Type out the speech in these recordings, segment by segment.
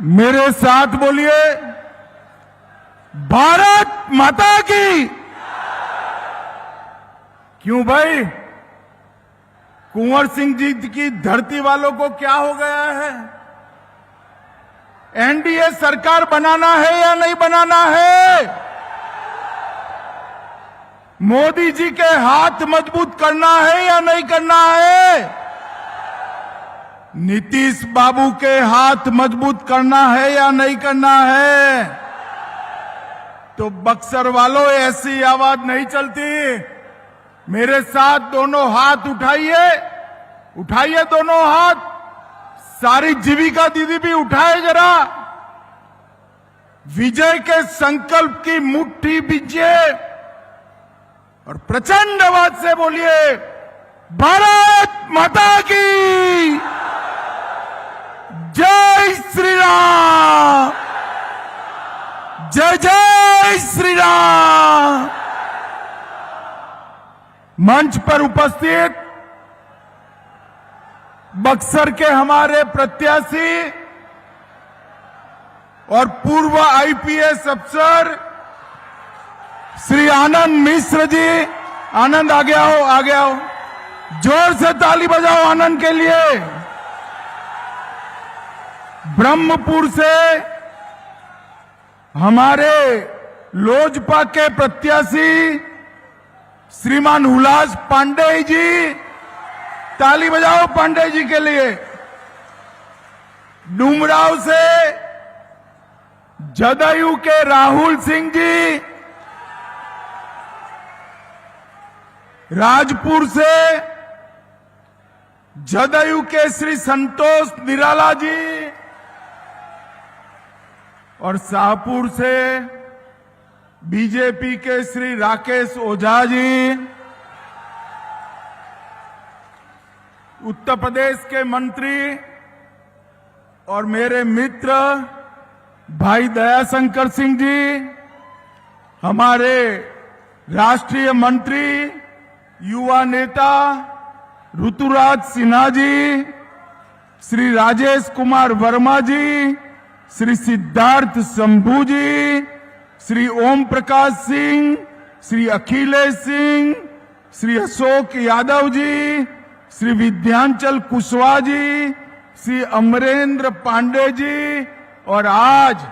मेरे साथ बोलिए, भारत माता की। क्यों भाई, कुंवर सिंह जी की धरती वालों को क्या हो गया है? एनडीए सरकार बनाना है या नहीं बनाना है? मोदी जी के हाथ मजबूत करना है या नहीं करना है? नीतीश बाबू के हाथ मजबूत करना है या नहीं करना है? तो बक्सर वालों, ऐसी आवाज नहीं चलती। मेरे साथ दोनों हाथ उठाइए, उठाइए दोनों हाथ। सारी जीविका दीदी भी उठाए जरा। विजय के संकल्प की मुट्ठी बीजिए और प्रचंड आवाज से बोलिए, भारत माता की जय श्री राम, जय जय श्री राम। मंच पर उपस्थित बक्सर के हमारे प्रत्याशी और पूर्व आईपीएस अफसर श्री आनंद मिश्र जी, आनंद आगे आओ, आगे आओ। जोर से ताली बजाओ आनंद के लिए। ब्रह्मपुर से हमारे लोजपा के प्रत्याशी श्रीमान हुलास पांडे जी, ताली बजाओ पांडे जी के लिए। डुमराव से जदयू के राहुल सिंह जी, राजपुर से जदयू के श्री संतोष निराला जी और शाहपुर से बीजेपी के श्री राकेश ओझा जी, उत्तर प्रदेश के मंत्री और मेरे मित्र भाई दयाशंकर सिंह जी, हमारे राष्ट्रीय मंत्री युवा नेता ऋतुराज सिन्हा जी, श्री राजेश कुमार वर्मा जी, श्री सिद्धार्थ शंभू जी, श्री ओम प्रकाश सिंह, श्री अखिलेश सिंह, श्री अशोक यादव जी, श्री विद्यांचल कुशवाहा जी, श्री अमरेंद्र पांडे जी और आज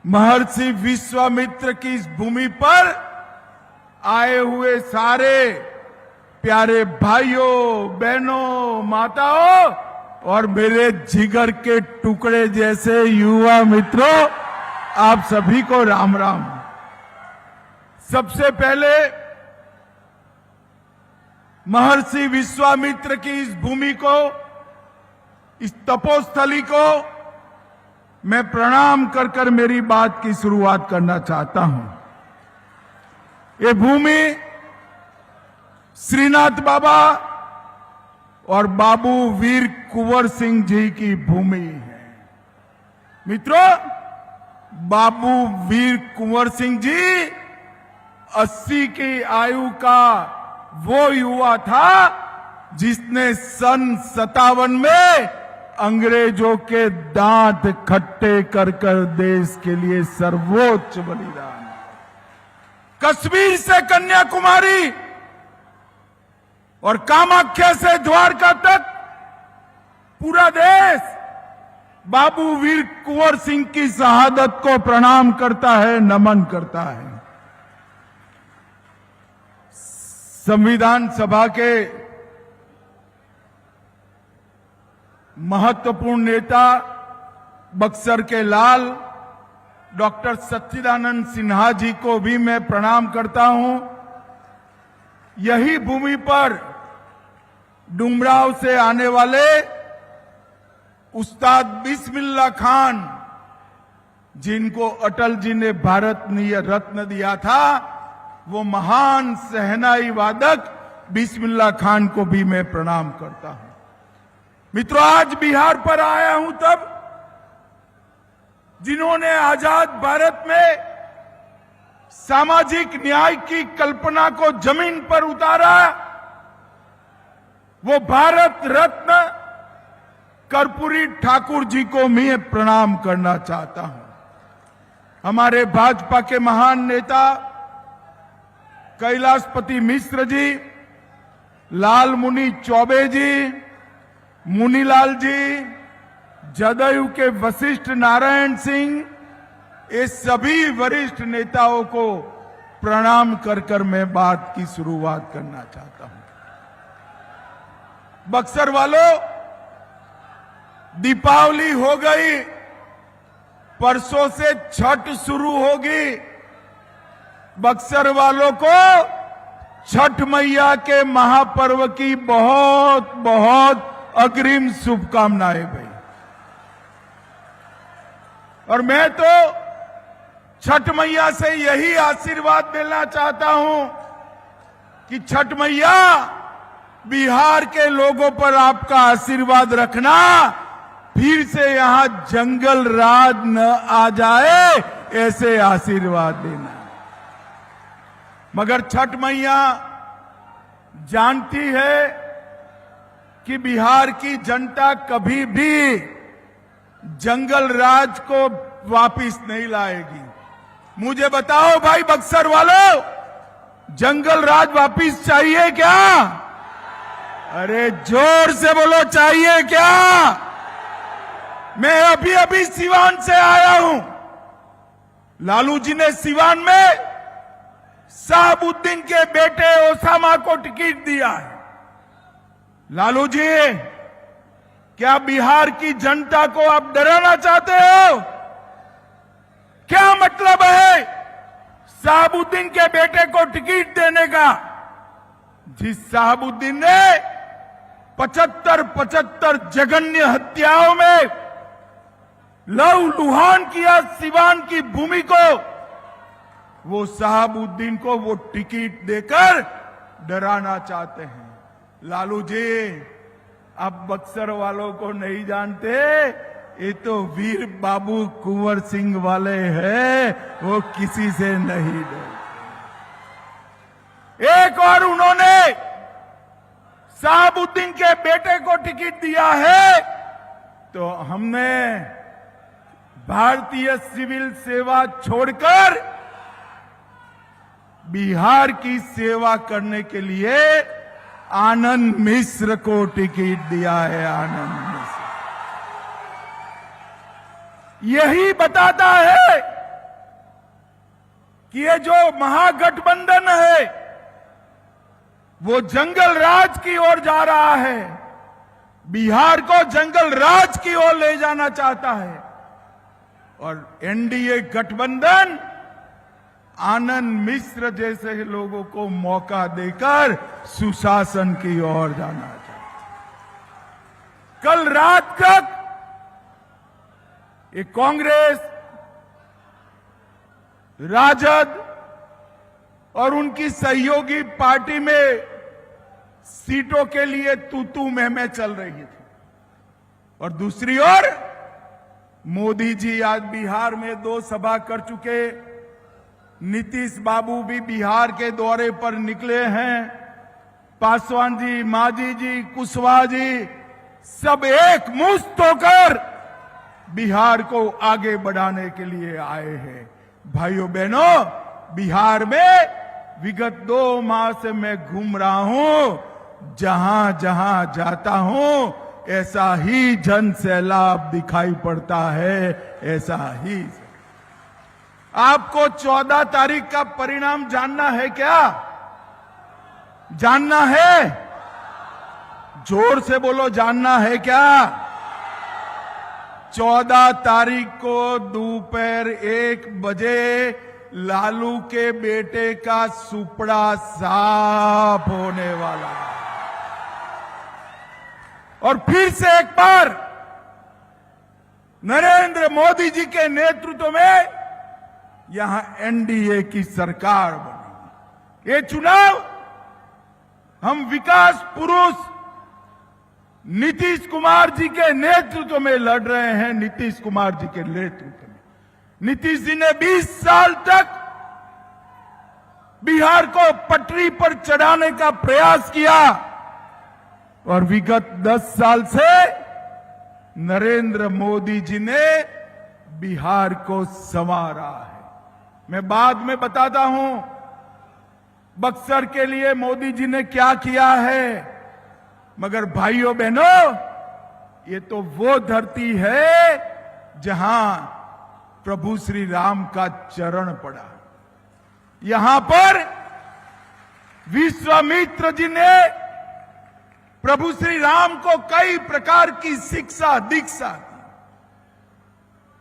महर्षि विश्वामित्र की इस भूमि पर आए हुए सारे प्यारे भाइयों, बहनों, माताओं और मेरे जिगर के टुकड़े जैसे युवा मित्रों, आप सभी को राम राम। सबसे पहले महर्षि विश्वामित्र की इस भूमि को, इस तपोस्थली को मैं प्रणाम कर कर मेरी बात की शुरुआत करना चाहता हूं। ये भूमि श्रीनाथ बाबा और बाबू वीर कुंवर सिंह जी की भूमि है। मित्रों, बाबू वीर कुंवर सिंह जी 80 की आयु का वो युवा था जिसने सन 57 में अंग्रेजों के दांत खट्टे कर कर देश के लिए सर्वोच्च बलिदान। कश्मीर से कन्याकुमारी और कामाख्या से द्वारका तक पूरा देश बाबू वीर कुंवर सिंह की शहादत को प्रणाम करता है, नमन करता है। संविधान सभा के महत्वपूर्ण नेता बक्सर के लाल डॉक्टर सच्चिदानंद सिन्हा जी को भी मैं प्रणाम करता हूं। यही भूमि पर डुमराव से आने वाले उस्ताद बिस्मिल्लाह खान, जिनको अटल जी ने भारत रत्न दिया था, वो महान शहनाई वादक बिस्मिल्लाह खान को भी मैं प्रणाम करता हूं। मित्रों, आज बिहार पर आया हूं तब जिन्होंने आजाद भारत में सामाजिक न्याय की कल्पना को जमीन पर उतारा, वो भारत रत्न कर्पूरी ठाकुर जी को मैं प्रणाम करना चाहता हूं। हमारे भाजपा के महान नेता कैलाशपति मिश्र जी, लालमुनि चौबे जी, मुनीलाल जी, जदयू के वशिष्ठ नारायण सिंह, ये सभी वरिष्ठ नेताओं को प्रणाम कर कर मैं बात की शुरुआत करना चाहता हूं। बक्सर वालों, दीपावली हो गई, परसों से छठ शुरू होगी। बक्सर वालों को छठ मैया के महापर्व की बहुत बहुत अग्रिम शुभकामनाएं भाई। और मैं तो छठ मैया से यही आशीर्वाद देना चाहता हूं कि छठ मैया बिहार के लोगों पर आपका आशीर्वाद रखना, फिर से यहां जंगल राज न आ जाए, ऐसे आशीर्वाद देना। मगर छठ मैया जानती है कि बिहार की जनता कभी भी जंगल राज को वापिस नहीं लाएगी। मुझे बताओ भाई बक्सर वालों, जंगल राज वापिस चाहिए क्या? अरे जोर से बोलो, चाहिए क्या? मैं अभी अभी सिवान से आया हूं। लालू जी ने सिवान में शहाबुद्दीन के बेटे ओसामा को टिकट दिया है। लालू जी, क्या बिहार की जनता को आप डराना चाहते हो? क्या मतलब है शहाबुद्दीन के बेटे को टिकट देने का? जिस शहाबुद्दीन ने 75 जघन्य हत्याओं में लहूलुहान किया सिवान की भूमि को, वो शहाबुद्दीन को वो टिकट देकर डराना चाहते हैं। लालू जी, आप बक्सर वालों को नहीं जानते, ये तो वीर बाबू कुंवर सिंह वाले हैं, वो किसी से नहीं डरते। एक और उन्होंने शहाबुद्दीन के बेटे को टिकट दिया है, तो हमने भारतीय सिविल सेवा छोड़कर बिहार की सेवा करने के लिए आनंद मिश्र को टिकट दिया है। आनंद मिश्र यही बताता है कि ये जो महागठबंधन है वो जंगल राज की ओर जा रहा है, बिहार को जंगल राज की ओर ले जाना चाहता है। और एनडीए गठबंधन आनंद मिश्र जैसे लोगों को मौका देकर सुशासन की ओर जाना चाहता। कल रात तक ये कांग्रेस, राजद और उनकी सहयोगी पार्टी में सीटों के लिए तू मैं चल रही थी, और दूसरी ओर मोदी जी आज बिहार में 2 सभा कर चुके, नीतीश बाबू भी बिहार के दौरे पर निकले हैं, पासवान जी, मांझी जी, कुशवाहा जी सब एक मुश्त होकर बिहार को आगे बढ़ाने के लिए आए हैं। भाइयों बहनों, बिहार में विगत 2 माह से मैं घूम रहा हूं, जहां जहां जाता हूं ऐसा ही जन सैलाब दिखाई पड़ता है, ऐसा ही। आपको 14 तारीख का परिणाम जानना है क्या? जानना है? जोर से बोलो, जानना है क्या? 14 तारीख को दोपहर 1 बजे लालू के बेटे का सुपड़ा साफ होने वाला है। और फिर से एक बार नरेंद्र मोदी जी के नेतृत्व में यहां एनडीए की सरकार बनी। ये चुनाव हम विकास पुरुष नीतीश कुमार जी के नेतृत्व में लड़ रहे हैं। नीतीश कुमार जी के नेतृत्व में नीतीश जी ने 20 साल तक बिहार को पटरी पर चढ़ाने का प्रयास किया और विगत 10 साल से नरेंद्र मोदी जी ने बिहार को संवारा है। मैं बाद में बताता हूं बक्सर के लिए मोदी जी ने क्या किया है, मगर भाइयों बहनों, ये तो वो धरती है जहां प्रभु श्री राम का चरण पड़ा। यहां पर विश्वामित्र जी ने प्रभु श्री राम को कई प्रकार की शिक्षा दीक्षा दी।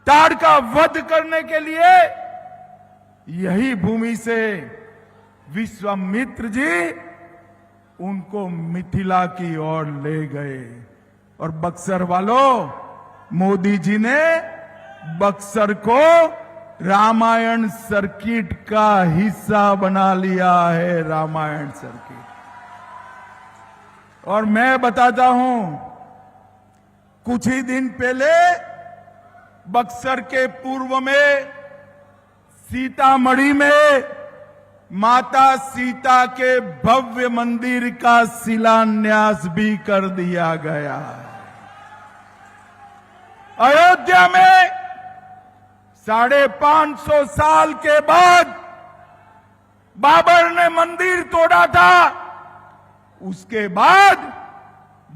ताड़ का वध करने के लिए यही भूमि से विश्वामित्र जी उनको मिथिला की ओर ले गए। और बक्सर वालों, मोदी जी ने बक्सर को रामायण सर्किट का हिस्सा बना लिया है, रामायण सर्किट। और मैं बताता हूं, कुछ ही दिन पहले बक्सर के पूर्व में सीतामढ़ी में माता सीता के भव्य मंदिर का शिलान्यास भी कर दिया गया है। अयोध्या में 550 साल के बाद बाबर ने मंदिर तोड़ा था। उसके बाद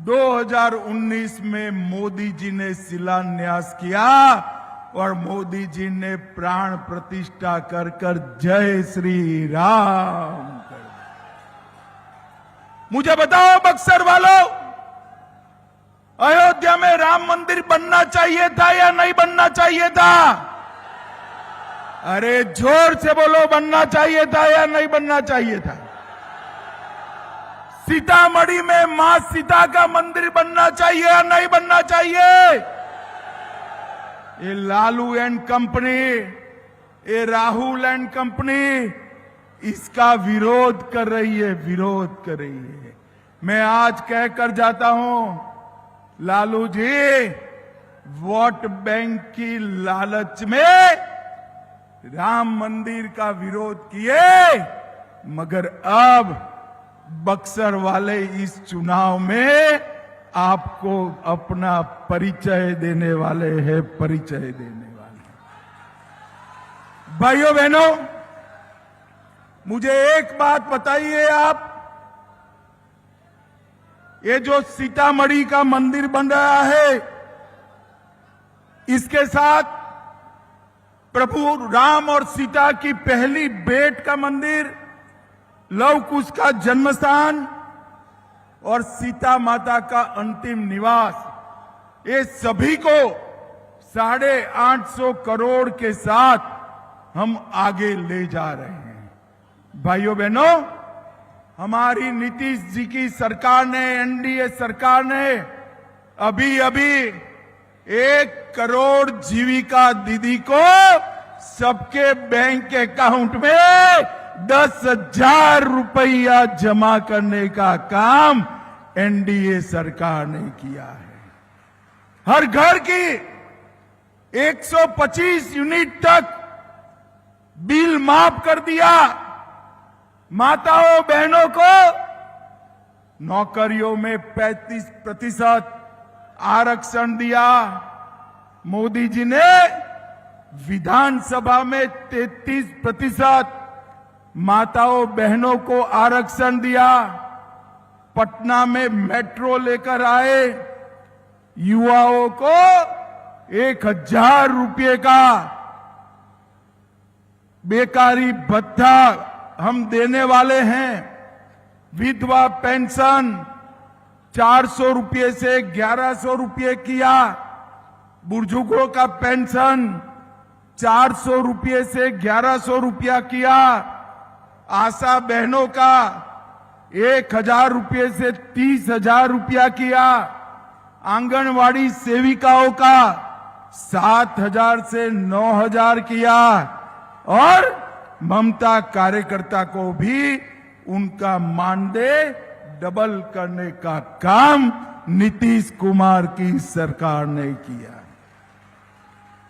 2019 में मोदी जी ने शिलान्यास किया और मोदी जी ने प्राण प्रतिष्ठा कर कर जय श्री राम कर दिया। मुझे बताओ बक्सर वालों, अयोध्या में राम मंदिर बनना चाहिए था या नहीं बनना चाहिए था? अरे जोर से बोलो, बनना चाहिए था या नहीं बनना चाहिए था? सीतामढ़ी में मां सीता का मंदिर बनना चाहिए या नहीं बनना चाहिए? ये लालू एंड कंपनी, ये राहुल एंड कंपनी इसका विरोध कर रही है, विरोध कर रही है। मैं आज कहकर जाता हूं, लालू जी वोट बैंक की लालच में राम मंदिर का विरोध किए, मगर अब बक्सर वाले इस चुनाव में आपको अपना परिचय देने वाले हैं, परिचय देने वाले हैं। भाइयों बहनों, मुझे एक बात बताइए, आप ये जो सीतामढ़ी का मंदिर बन रहा है, इसके साथ प्रभु राम और सीता की पहली भेंट का मंदिर, लव कुश का जन्म स्थान और सीता माता का अंतिम निवास, ये सभी को 850 करोड़ के साथ हम आगे ले जा रहे हैं। भाइयों बहनों, हमारी नीतीश जी की सरकार ने, एनडीए सरकार ने अभी अभी 1 करोड़ जीविका दीदी को सबके बैंक अकाउंट में 10,000 रुपया जमा करने का काम एनडीए सरकार ने किया है। हर घर की 125 यूनिट तक बिल माफ कर दिया। माताओं बहनों को नौकरियों में 35% आरक्षण दिया। मोदी जी ने विधानसभा में 33% माताओं बहनों को आरक्षण दिया। पटना में मेट्रो लेकर आए। युवाओं को 1,000 रुपये का बेकारी भत्ता हम देने वाले हैं। विधवा पेंशन 400 रुपये से 1100 रुपये किया। बुजुर्गों का पेंशन 400 रुपये से 1100 रुपया किया। आशा बहनों का 1,000 रुपये से 30,000 रुपया किया। आंगनवाड़ी सेविकाओं का 7,000 से 9,000 किया। और ममता कार्यकर्ता को भी उनका मानदेय डबल करने का काम नीतीश कुमार की सरकार ने किया।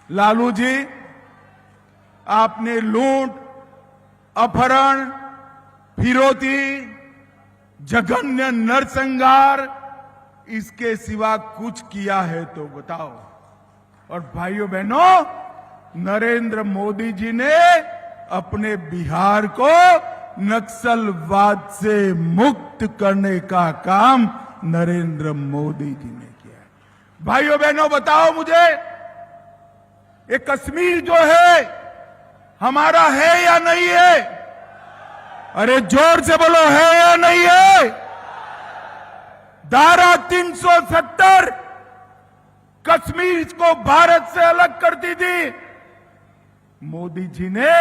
लालू जी, आपने लूट, अपहरण, फिरौती, जघन्य नरसंहार, इसके सिवा कुछ किया है तो बताओ। और भाइयों बहनों, नरेंद्र मोदी जी ने अपने बिहार को नक्सलवाद से मुक्त करने का काम नरेंद्र मोदी जी ने किया है। भाइयों बहनों, बताओ मुझे, ये कश्मीर जो है हमारा है या नहीं है? अरे जोर से बोलो, है या नहीं है? धारा 370 कश्मीर को भारत से अलग करती थी। मोदी जी ने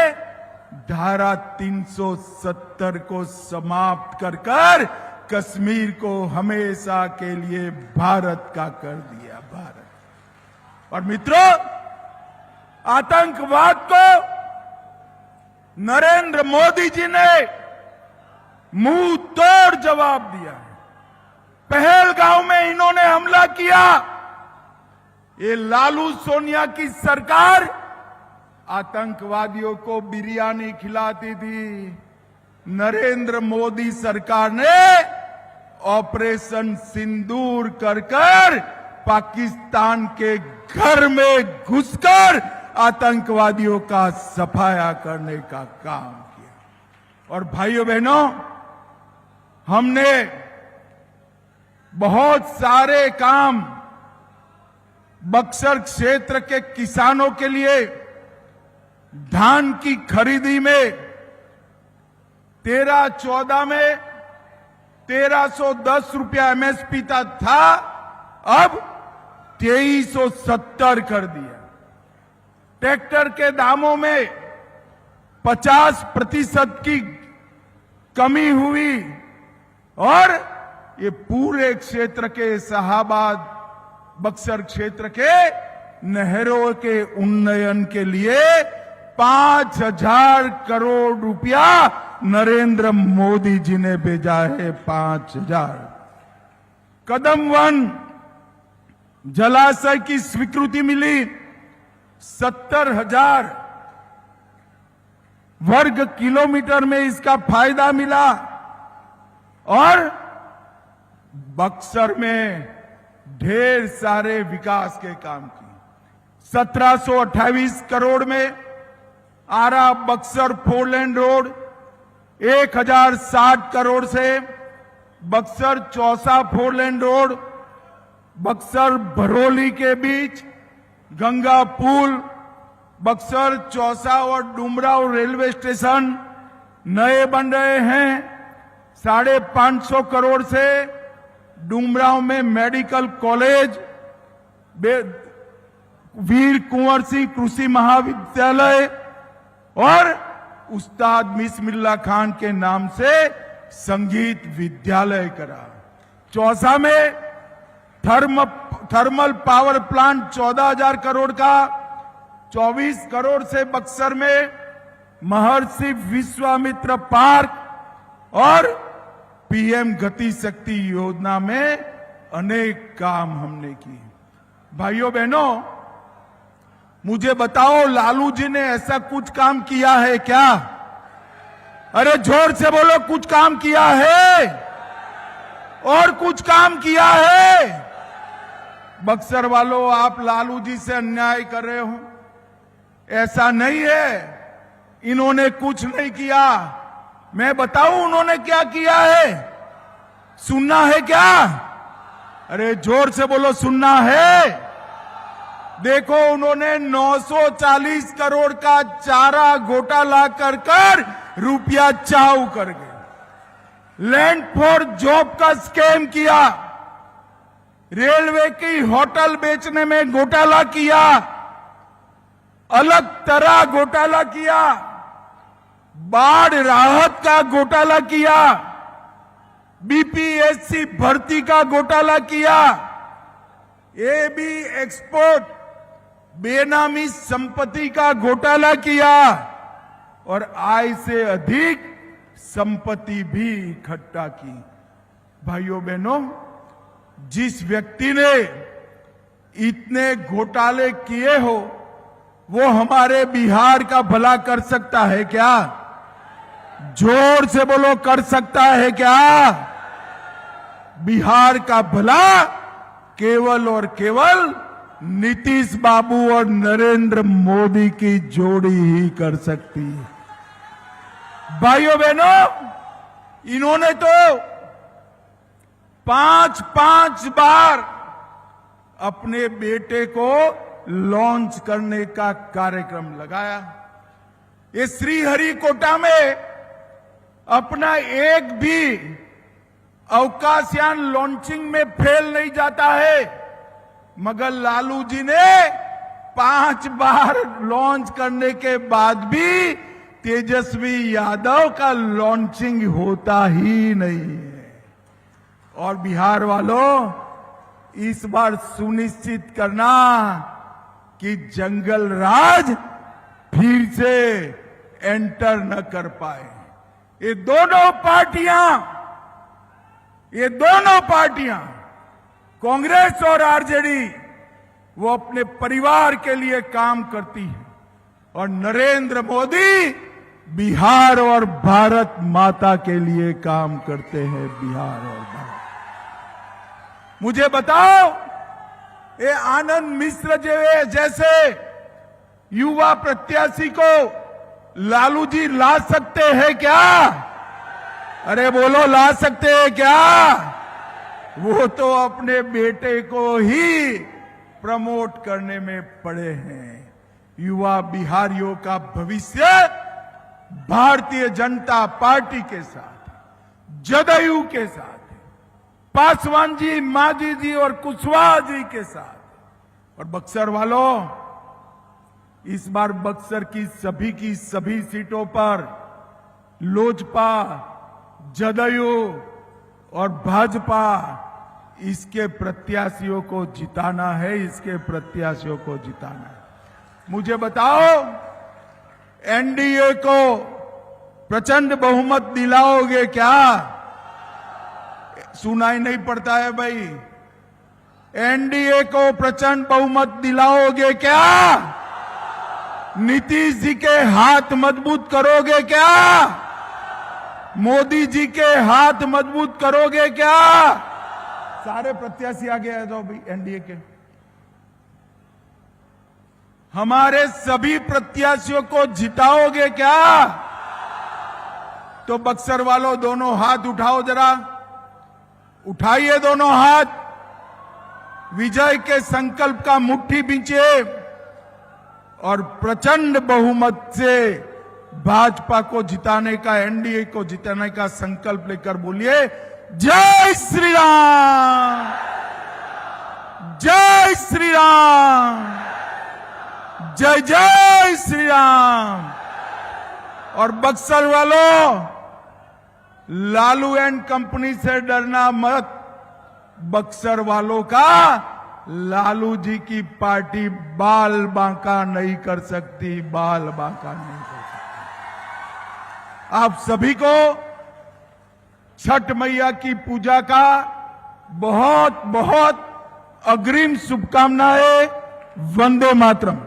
धारा 370 को समाप्त कर कश्मीर को हमेशा के लिए भारत का कर दिया। भारत। और मित्रों, आतंकवाद को नरेंद्र मोदी जी ने मुंह तोड़ जवाब दिया है। पहलगांव में इन्होंने हमला किया। ये लालू सोनिया की सरकार आतंकवादियों को बिरयानी खिलाती थी। नरेंद्र मोदी सरकार ने ऑपरेशन सिंदूर कर पाकिस्तान के घर में घुसकर आतंकवादियों का सफाया करने का काम किया। और भाइयों बहनों, हमने बहुत सारे काम बक्सर क्षेत्र के किसानों के लिए धान की खरीदी में 13-14 में 1310 रुपया एमएसपी था, अब 2370 कर दिया। ट्रैक्टर के दामों में 50% की कमी हुई और ये पूरे क्षेत्र के शाहाबाद बक्सर क्षेत्र के नहरों के उन्नयन के लिए 5000 करोड़ रुपया नरेंद्र मोदी जी ने भेजा है। 5000। कदम वन जलाशय की स्वीकृति मिली। 70,000 वर्ग किलोमीटर में इसका फायदा मिला। और बक्सर में ढेर सारे विकास के काम किए। 1728 करोड़ में आरा बक्सर 4 लेन रोड, 1060 करोड़ से बक्सर चौसा 4 लेन रोड, बक्सर भरोली के बीच गंगा पुल, बक्सर चौसा और डुमराव रेलवे स्टेशन नए बन रहे हैं। 550 करोड़ से डुमराव में मेडिकल कॉलेज, वीर कुंवर सिंह कृषि महाविद्यालय और उस्ताद बिस्मिल्लाह खान के नाम से संगीत विद्यालय करा। चौसा में थर्मल पावर प्लांट 14,000 करोड़ का। 24 करोड़ से बक्सर में महर्षि विश्वामित्र पार्क और पीएम गति शक्ति योजना में अनेक काम हमने किए। भाइयों बहनों, मुझे बताओ, लालू जी ने ऐसा कुछ काम किया है क्या? अरे जोर से बोलो, कुछ काम किया है? और कुछ काम किया है? बक्सर वालों, आप लालू जी से अन्याय कर रहे हो। ऐसा नहीं है, इन्होंने कुछ नहीं किया। मैं बताऊं उन्होंने क्या किया है? सुनना है क्या? अरे जोर से बोलो, सुनना है? देखो, उन्होंने 940 करोड़ का चारा घोटाला कर रुपया चाऊ कर गए। लैंड फॉर जॉब का स्कैम किया। रेलवे की होटल बेचने में घोटाला किया। अलग तरह घोटाला किया। बाढ़ राहत का घोटाला किया। बीपीएससी भर्ती का घोटाला किया। एबी एक्सपोर्ट बेनामी संपत्ति का घोटाला किया और आय से अधिक संपत्ति भी इकट्ठा की। भाइयों बहनों, जिस व्यक्ति ने इतने घोटाले किए हो, वो हमारे बिहार का भला कर सकता है क्या? जोर से बोलो, कर सकता है क्या? बिहार का भला केवल और केवल नीतीश बाबू और नरेंद्र मोदी की जोड़ी ही कर सकती है। भाइयों बहनों, इन्होंने तो 5 बार अपने बेटे को लॉन्च करने का कार्यक्रम लगाया। ये श्रीहरिकोटा में अपना एक भी अवकाशयान लॉन्चिंग में फेल नहीं जाता है, मगर लालू जी ने 5 बार लॉन्च करने के बाद भी तेजस्वी यादव का लॉन्चिंग होता ही नहीं है। और बिहार वालों, इस बार सुनिश्चित करना कि जंगल राज फिर से एंटर न कर पाए। ये दोनों पार्टियां कांग्रेस और आरजेडी, वो अपने परिवार के लिए काम करती है और नरेंद्र मोदी बिहार और भारत माता के लिए काम करते हैं। बिहार और भारत। मुझे बताओ, ये आनंद मिश्र जैसे युवा प्रत्याशी को लालू जी ला सकते हैं क्या? अरे बोलो, ला सकते हैं क्या? वो तो अपने बेटे को ही प्रमोट करने में पड़े हैं। युवा बिहारियों का भविष्य भारतीय जनता पार्टी के साथ, जदयू के साथ, पासवान जी, मांझी जी और कुशवाहा जी के साथ। और बक्सर वालों, इस बार बक्सर की सभी सीटों पर लोजपा, जदयू और भाजपा, इसके प्रत्याशियों को जिताना है, इसके प्रत्याशियों को जिताना है। मुझे बताओ, एनडीए को प्रचंड बहुमत दिलाओगे क्या? सुनाई नहीं पड़ता है भाई। एनडीए को प्रचंड बहुमत दिलाओगे क्या? नीतीश जी के हाथ मजबूत करोगे क्या? मोदी जी के हाथ मजबूत करोगे क्या? सारे प्रत्याशी आगे आ जाओ भाई एनडीए के। हमारे सभी प्रत्याशियों को जिताओगे क्या? तो बक्सर वालों, दोनों हाथ उठाओ जरा, उठाइए दोनों हाथ। विजय के संकल्प का मुट्ठी बींचिए और प्रचंड बहुमत से भाजपा को जिताने का, एनडीए को जिताने का संकल्प लेकर बोलिए, जय श्री राम, जय श्री राम, जय जय श्री राम। और बक्सर वालों, लालू एंड कंपनी से डरना मत। बक्सर वालों का लालू जी की पार्टी बाल बांका नहीं कर सकती, बाल बांका नहीं कर सकती। आप सभी को छठ मैया की पूजा का बहुत बहुत अग्रिम शुभकामनाएं। वंदे मातरम।